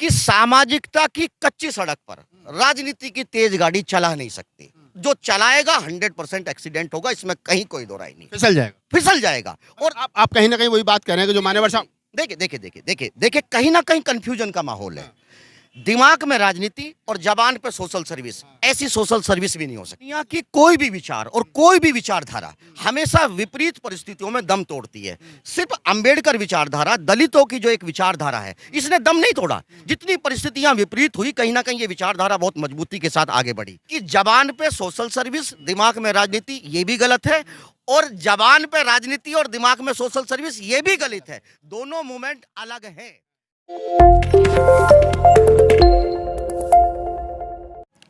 कि सामाजिकता की कच्ची सड़क पर राजनीति की तेज गाड़ी चला नहीं सकती। जो चलाएगा 100% एक्सीडेंट होगा, इसमें कहीं कोई दो राय नहीं। फिसल जाएगा। और आप कहीं ना कहीं वही बात कह रहे हैं कि जो मान्यवर साहब देखिए कहीं ना कहीं कंफ्यूजन का माहौल है। दिमाग में राजनीति और जबान पे सोशल सर्विस, ऐसी सोशल सर्विस भी नहीं हो सकती। यहाँ की कोई भी विचार और कोई भी विचारधारा हमेशा विपरीत परिस्थितियों में दम तोड़ती है। सिर्फ अंबेडकर विचारधारा, दलितों की जो एक विचारधारा है, इसने दम नहीं तोड़ा। जितनी परिस्थितियां विपरीत हुई, कहीं ना कहीं ये विचारधारा बहुत मजबूती के साथ आगे बढ़ी। कि जबान पे सोशल सर्विस, दिमाग में राजनीति, ये भी गलत है, और जबान पे राजनीति और दिमाग में सोशल सर्विस, ये भी गलत है। दोनों मूवमेंट अलग हैं।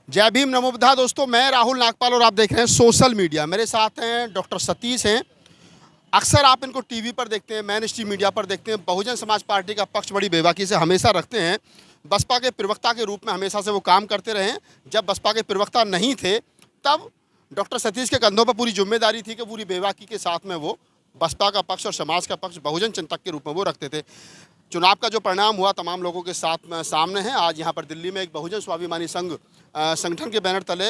जय भीम, नमो बुद्धा। दोस्तों, मैं राहुल नागपाल और आप देख रहे हैं सोशल मीडिया। मेरे साथ हैं डॉक्टर सतीश हैं। अक्सर आप इनको टीवी पर देखते हैं, मैन स्ट्रीम मीडिया पर देखते हैं। बहुजन समाज पार्टी का पक्ष बड़ी बेबाकी से हमेशा रखते हैं। बसपा के प्रवक्ता के रूप में हमेशा से वो काम करते रहे हैं। जब बसपा के प्रवक्ता नहीं थे, तब डॉक्टर सतीश के कंधों पर पूरी जिम्मेदारी थी कि पूरी बेबाकी के साथ में वो बसपा का पक्ष और समाज का पक्ष बहुजन चिंतक के रूप में वो रखते थे। चुनाव का जो परिणाम हुआ तमाम लोगों के साथ में सामने है। आज यहाँ पर दिल्ली में एक बहुजन स्वाभिमानी संघ संगठन के बैनर तले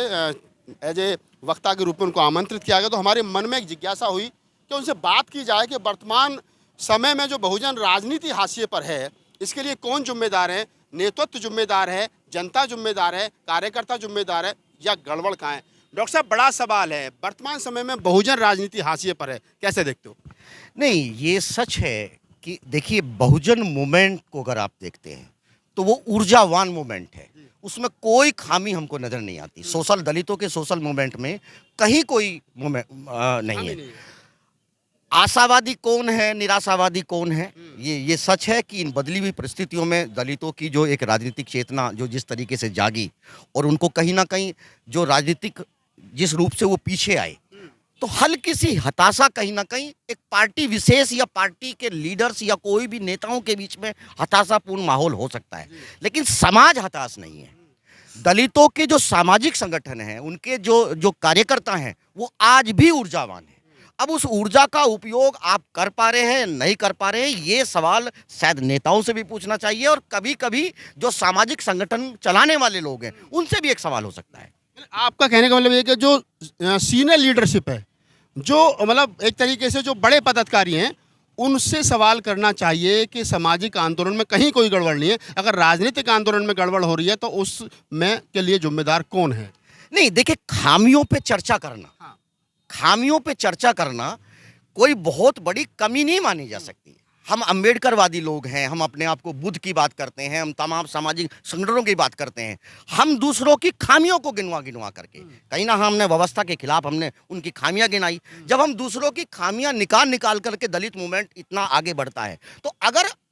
एज ए वक्ता के रूप में उनको आमंत्रित किया गया। तो हमारे मन में एक जिज्ञासा हुई कि उनसे बात की जाए कि वर्तमान समय में जो बहुजन राजनीति हाशिए पर है, इसके लिए कौन जिम्मेदार है? नेतृत्व जिम्मेदार है, जनता जिम्मेदार है, कार्यकर्ता जिम्मेदार है, या गड़बड़ कहाँ है? डॉक्टर साहब, बड़ा सवाल है। वर्तमान समय में बहुजन राजनीति हाशिए पर है, कैसे देखते हो? नहीं, ये सच है कि देखिए, बहुजन मूवमेंट को अगर आप देखते हैं तो वो ऊर्जावान मूवमेंट है। उसमें कोई खामी हमको नजर नहीं आती। सोशल, दलितों के सोशल मूवमेंट में कहीं कोई नहीं है। आशावादी कौन है, निराशावादी कौन है? ये सच है कि इन बदली हुई परिस्थितियों में दलितों की जो एक राजनीतिक चेतना जो जिस तरीके से जागी, और उनको कहीं ना कहीं जो राजनीतिक जिस रूप से वो पीछे आए, तो हल्की सी हताशा कहीं ना कहीं एक पार्टी विशेष या पार्टी के लीडर्स या कोई भी नेताओं के बीच में हताशापूर्ण माहौल हो सकता है। लेकिन समाज हताश नहीं है। दलितों के जो सामाजिक संगठन हैं, उनके जो कार्यकर्ता हैं, वो आज भी ऊर्जावान हैं। अब उस ऊर्जा का उपयोग आप कर पा रहे हैं, नहीं कर पा रहे हैं, ये सवाल शायद नेताओं से भी पूछना चाहिए, और कभी कभी जो सामाजिक संगठन चलाने वाले लोग हैं, उनसे भी एक सवाल हो सकता है। आपका कहने का मतलब ये कि जो सीनियर लीडरशिप है, जो मतलब एक तरीके से जो बड़े पदाधिकारी हैं, उनसे सवाल करना चाहिए कि सामाजिक आंदोलन में कहीं कोई गड़बड़ नहीं है। अगर राजनीतिक आंदोलन में गड़बड़ हो रही है तो उसमें के लिए जिम्मेदार कौन है? नहीं, देखिए, खामियों पे चर्चा करना, खामियों पे चर्चा करना कोई बहुत बड़ी कमी नहीं मानी जा सकती। हम अम्बेडकरवादी लोग हैं, हम अपने आप को बुद्ध की बात करते हैं, हम तमाम सामाजिक संगठनों की बात करते हैं। हम दूसरों की खामियों को गिनवा करके, कहीं ना हमने व्यवस्था के खिलाफ हमने उनकी खामियां गिनाई। जब हम दूसरों की खामियां निकाल करके दलित मूवमेंट इतना आगे बढ़ता है, तो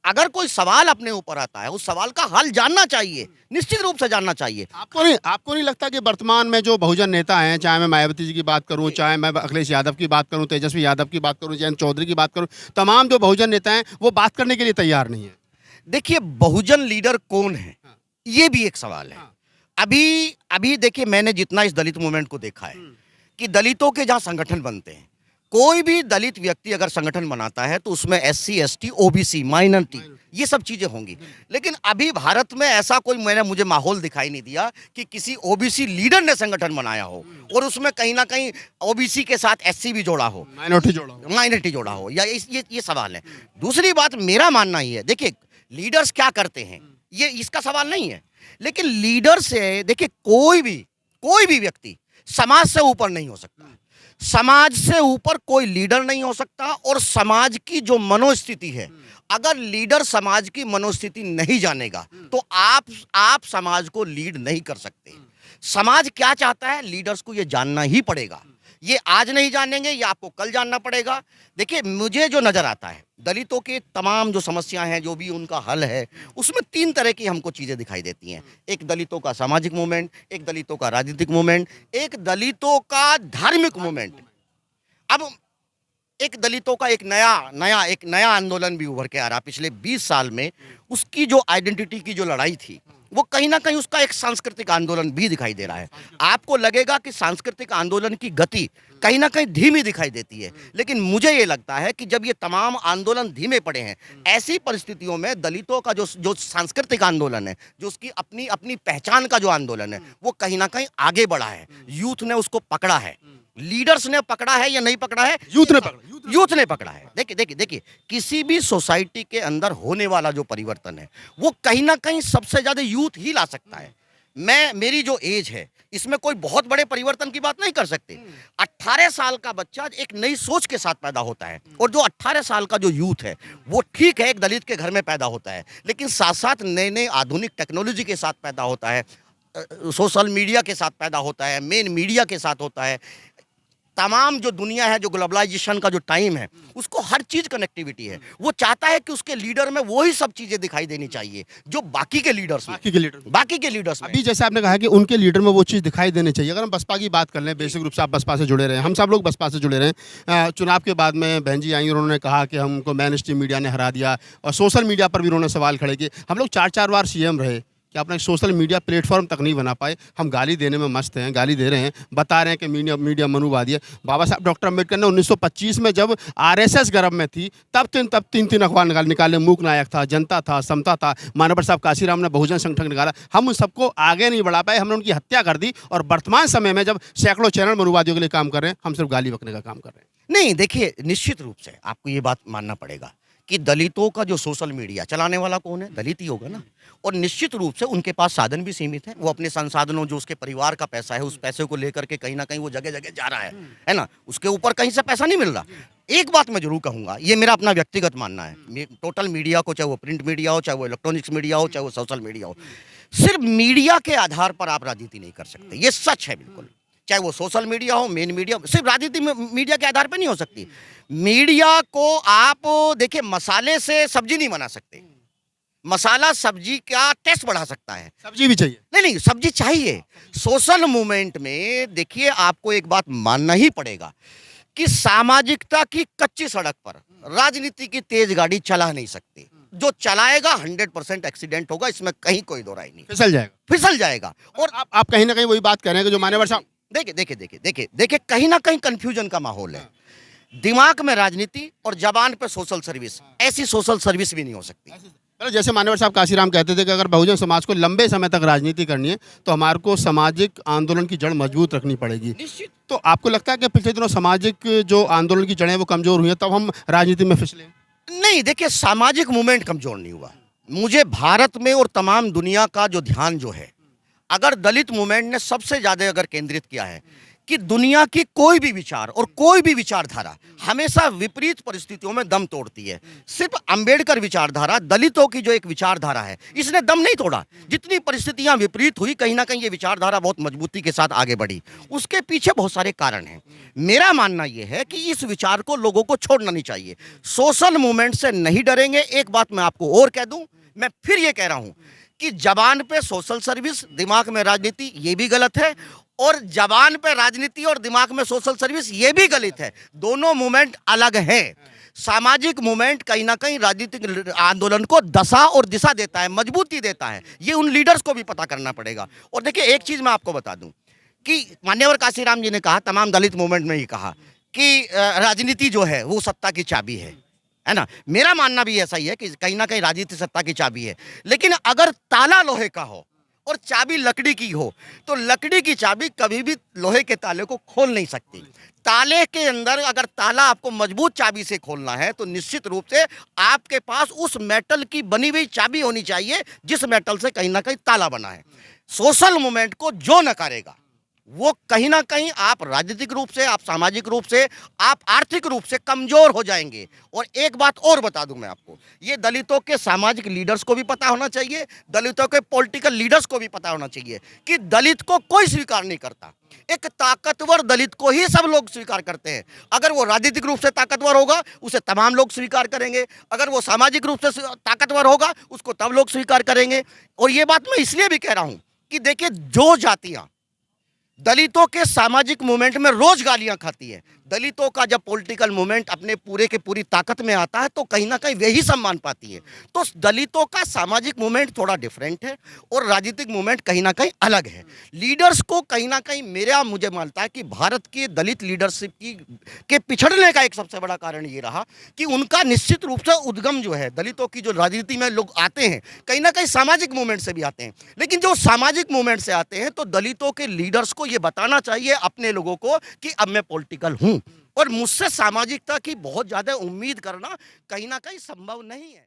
अगर कोई सवाल अपने ऊपर आता है, उस सवाल का हल जानना चाहिए, निश्चित रूप से जानना चाहिए। आपको नहीं लगता कि वर्तमान में जो बहुजन नेता हैं, चाहे मैं मायावती जी की बात करूं, चाहे मैं अखिलेश यादव की बात करूं, तेजस्वी यादव की बात करूं, जयंत चौधरी की बात करूं, तमाम जो बहुजन नेता हैं वो बात करने के लिए तैयार नहीं है? देखिए, बहुजन लीडर कौन है, ये भी एक सवाल है। अभी देखिए, मैंने जितना इस दलित मूवमेंट को देखा है कि दलितों के जहाँ संगठन बनते हैं, कोई भी दलित व्यक्ति अगर संगठन बनाता है तो उसमें SC, ST, OBC, माइनॉरिटी, ये सब चीजें होंगी। लेकिन अभी भारत में ऐसा कोई मुझे माहौल दिखाई नहीं दिया कि किसी OBC लीडर ने संगठन बनाया हो और उसमें कहीं ना कहीं OBC के साथ SC भी जोड़ा हो, माइनॉरिटी जोड़ा हो, या ये सवाल है। दूसरी बात, मेरा मानना ही है, देखिए, लीडर्स क्या करते हैं ये इसका सवाल नहीं है, लेकिन लीडर से, देखिए, कोई भी व्यक्ति समाज से ऊपर नहीं हो सकता। समाज से ऊपर कोई लीडर नहीं हो सकता। और समाज की जो मनोस्थिति है, अगर लीडर समाज की मनोस्थिति नहीं जानेगा तो आप समाज को लीड नहीं कर सकते। समाज क्या चाहता है, लीडर्स को ये जानना ही पड़ेगा। ये आज नहीं जानेंगे, ये आपको कल जानना पड़ेगा। देखिए, मुझे जो नजर आता है, दलितों के तमाम जो समस्याएं हैं, जो भी उनका हल है, उसमें 3 तरह की हमको चीजें दिखाई देती हैं। एक दलितों का सामाजिक मूवमेंट, एक दलितों का राजनीतिक मूवमेंट, एक दलितों का धार्मिक मूवमेंट। अब एक दलितों का एक नया आंदोलन भी उभर के आ रहा पिछले 20 साल में। उसकी जो आइडेंटिटी की जो लड़ाई थी वो कहीं ना कहीं उसका एक सांस्कृतिक आंदोलन भी दिखाई दे रहा है। आपको लगेगा कि सांस्कृतिक आंदोलन की गति कहीं ना कहीं धीमी दिखाई देती है, लेकिन मुझे ये लगता है कि जब ये तमाम आंदोलन धीमे पड़े हैं, ऐसी परिस्थितियों में दलितों का जो सांस्कृतिक आंदोलन है, जो उसकी अपनी अपनी पहचान का जो आंदोलन है, वो कहीं ना कहीं आगे बढ़ा है। यूथ ने उसको पकड़ा है, लीडर्स ने पकड़ा है या नहीं पकड़ा है, यूथ ने पकड़ा है। देखिए किसी भी सोसाइटी के अंदर होने वाला जो परिवर्तन है वो कहीं ना कहीं सबसे ज्यादा यूथ ही ला सकता है। मेरी जो एज है इसमें कोई बहुत बड़े परिवर्तन की बात नहीं कर सकते। 18 साल का बच्चा एक नई सोच के साथ पैदा होता है, और जो 18 साल का जो यूथ है वो ठीक है एक दलित के घर में पैदा होता है, लेकिन साथ साथ नए नए आधुनिक टेक्नोलॉजी के साथ पैदा होता है, सोशल मीडिया के साथ पैदा होता है, मेन मीडिया के साथ होता है। तमाम जो दुनिया है, जो ग्लोबलाइजेशन का जो टाइम है, उसको हर चीज कनेक्टिविटी है। वो चाहता है कि उसके लीडर में वही सब चीजें दिखाई देनी चाहिए जो बाकी के लीडर्स में। अभी जैसे आपने कहा कि उनके लीडर में वो चीज़ दिखाई देनी चाहिए। अगर हम बसपा की बात कर लें, बेसिक रूप से आप बसपा से जुड़े रहे हैं, हम सब लोग बसपा से जुड़े रहे हैं। चुनाव के बाद में बहन जी आई, उन्होंने कहा कि हमको मेन स्ट्रीम मीडिया ने हरा दिया, और सोशल मीडिया पर भी उन्होंने सवाल खड़े किए। हम लोग 4-4 बार सीएम रहे कि अपना सोशल मीडिया प्लेटफॉर्म तक नहीं बना पाए। हम गाली देने में मस्त हैं, गाली दे रहे हैं, बता रहे हैं कि मीडिया मनुवादी है। बाबा साहब डॉक्टर अम्बेडकर ने 1925 में जब आरएसएस गर्भ में थी तब तीन अखबार निकाले। मूक नायक था, जनता था, समता था, मानवर साहब काशीराम ने बहुजन संगठन निकाला। हम उन सबको आगे नहीं बढ़ा पाए, हमने उनकी हत्या कर दी, और वर्तमान समय में जब सैकड़ों चैनल मनुवादियों के लिए काम कर रहे हैं, हम सिर्फ गाली बकने का काम कर रहे हैं। नहीं, देखिए निश्चित रूप से आपको ये बात मानना पड़ेगा कि दलितों का जो सोशल मीडिया चलाने वाला कौन है, दलित ही होगा ना। और निश्चित रूप से उनके पास साधन भी सीमित है। वो अपने संसाधनों, जो उसके परिवार का पैसा है, उस पैसे को लेकर के कहीं ना कहीं वो जगह जगह जा रहा है ना। उसके ऊपर कहीं से पैसा नहीं मिल रहा। एक बात मैं जरूर कहूंगा, ये मेरा अपना व्यक्तिगत मानना है, टोटल मीडिया को, चाहे वो प्रिंट मीडिया हो, चाहे वो इलेक्ट्रॉनिक्स मीडिया हो, चाहे वो सोशल मीडिया हो, सिर्फ मीडिया के आधार पर आप राजनीति नहीं कर सकते। ये सच है बिल्कुल। चाहे वो सोशल मीडिया हो, मेन मीडिया हो, सिर्फ राजनीति में मीडिया के आधार पर नहीं हो सकती। मीडिया को आप देखिए, मसाले से सब्जी नहीं बना सकते। मसाला सब्जी का टेस्ट बढ़ा सकता है, सब्जी भी चाहिए। नहीं, सब्जी चाहिए। सोशल मूवमेंट में देखिए, आपको एक बात मानना ही पड़ेगा कि सामाजिकता की कच्ची सड़क पर राजनीति की तेज गाड़ी चला नहीं सकती। जो चलाएगा 100% एक्सीडेंट होगा, इसमें कहीं कोई दो राय नहीं, फिसल जाएगा। और आप कहीं ना कहीं वही बात कह रहे हैं कि जो मान्यवर साहब, देखिए कहीं ना कहीं कंफ्यूजन का माहौल है। दिमाग में राजनीति और जबान पे सोशल सर्विस, ऐसी सोशल सर्विस भी नहीं हो सकती। जैसे मान्यवर साहब काशीराम कहते थे कि अगर बहुजन समाज को लंबे समय तक राजनीति करनी है तो हमारे को सामाजिक आंदोलन की जड़ मजबूत रखनी पड़ेगी। तो आपको लगता है कि पिछले दिनों सामाजिक जो आंदोलन की जड़ें वो कमजोर हुई हैं, तब हम राजनीति में फिसले? नहीं, देखिए सामाजिक मूवमेंट कमजोर नहीं हुआ। मुझे भारत में और तमाम दुनिया का जो ध्यान जो है, अगर दलित मूवमेंट ने सबसे ज्यादा अगर केंद्रित किया है कि दुनिया की कोई भी विचार और कोई भी विचारधारा हमेशा विपरीत परिस्थितियों में दम तोड़ती है। सिर्फ अंबेडकर विचारधारा, दलितों की जो एक विचारधारा है, इसने दम नहीं तोड़ा। जितनी परिस्थितियां विपरीत हुई, कहीं ना कहीं ये विचारधारा बहुत मजबूती के साथ आगे बढ़ी। उसके पीछे बहुत सारे कारण हैं। मेरा मानना यह है कि इस विचार को लोगों को छोड़ना नहीं चाहिए। सोशल मूवमेंट से नहीं डरेंगे। एक बात मैं आपको और कह दूं, मैं फिर ये कह रहा हूं कि जबान पे सोशल सर्विस, दिमाग में राजनीति, ये भी गलत है, और जबान पे राजनीति और दिमाग में सोशल सर्विस, ये भी गलत है। दोनों मूवमेंट अलग हैं। सामाजिक मूवमेंट कहीं ना कहीं राजनीतिक आंदोलन को दशा और दिशा देता है, मजबूती देता है। ये उन लीडर्स को भी पता करना पड़ेगा। और देखिए एक चीज मैं आपको बता दूं कि मान्यवर काशीराम जी ने कहा, तमाम दलित मूवमेंट में ही कहा कि राजनीति जो है वो सत्ता की चाबी है ना। मेरा मानना भी ऐसा ही है कि कहीं ना कहीं राजनीति सत्ता की चाबी है, लेकिन अगर ताला लोहे का हो और चाबी लकड़ी की हो तो लकड़ी की चाबी कभी भी लोहे के ताले को खोल नहीं सकती। ताले के अंदर अगर ताला आपको मजबूत चाबी से खोलना है तो निश्चित रूप से आपके पास उस मेटल की बनी हुई चाबी होनी चाहिए जिस मेटल से कहीं ना कहीं ताला बना है। सोशल मूवमेंट को जो नकारेगा वो कहीं ना कहीं आप राजनीतिक रूप से, आप सामाजिक रूप से, आप आर्थिक रूप से कमजोर हो जाएंगे। और एक बात और बता दूं मैं आपको, ये दलितों के सामाजिक लीडर्स को भी पता होना चाहिए, दलितों के पॉलिटिकल लीडर्स को भी पता होना चाहिए कि दलित को कोई स्वीकार नहीं करता। एक ताकतवर दलित को ही सब लोग स्वीकार करते हैं। अगर वो राजनीतिक रूप से ताकतवर होगा उसे तमाम लोग स्वीकार करेंगे, अगर वो सामाजिक रूप से ताकतवर होगा उसको तब लोग स्वीकार करेंगे। और ये बात मैं इसलिए भी कह रहा हूं कि देखिए, जो जातियां दलितों के सामाजिक मूवमेंट में रोज गालियां खाती है, दलितों का जब पॉलिटिकल मूवमेंट अपने पूरे के पूरी ताकत में आता है तो कहीं ना कहीं वही सम्मान पाती है। तो दलितों का सामाजिक मूवमेंट थोड़ा डिफरेंट है और राजनीतिक मूवमेंट कहीं ना कहीं अलग है। लीडर्स को कहीं ना कहीं मुझे मानता है कि भारत की दलित लीडरशिप के पिछड़ने का एक सबसे बड़ा कारण ये रहा कि उनका निश्चित रूप से उद्गम जो है, दलितों की जो राजनीति में लोग आते हैं कहीं ना कहीं सामाजिक मूवमेंट से भी आते हैं, लेकिन जो सामाजिक मूवमेंट से आते हैं तो दलितों के लीडर्स को ये बताना चाहिए अपने लोगों को कि अब मैं पॉलिटिकल हूं और मुझसे सामाजिकता की बहुत ज्यादा उम्मीद करना कहीं ना कहीं संभव नहीं है।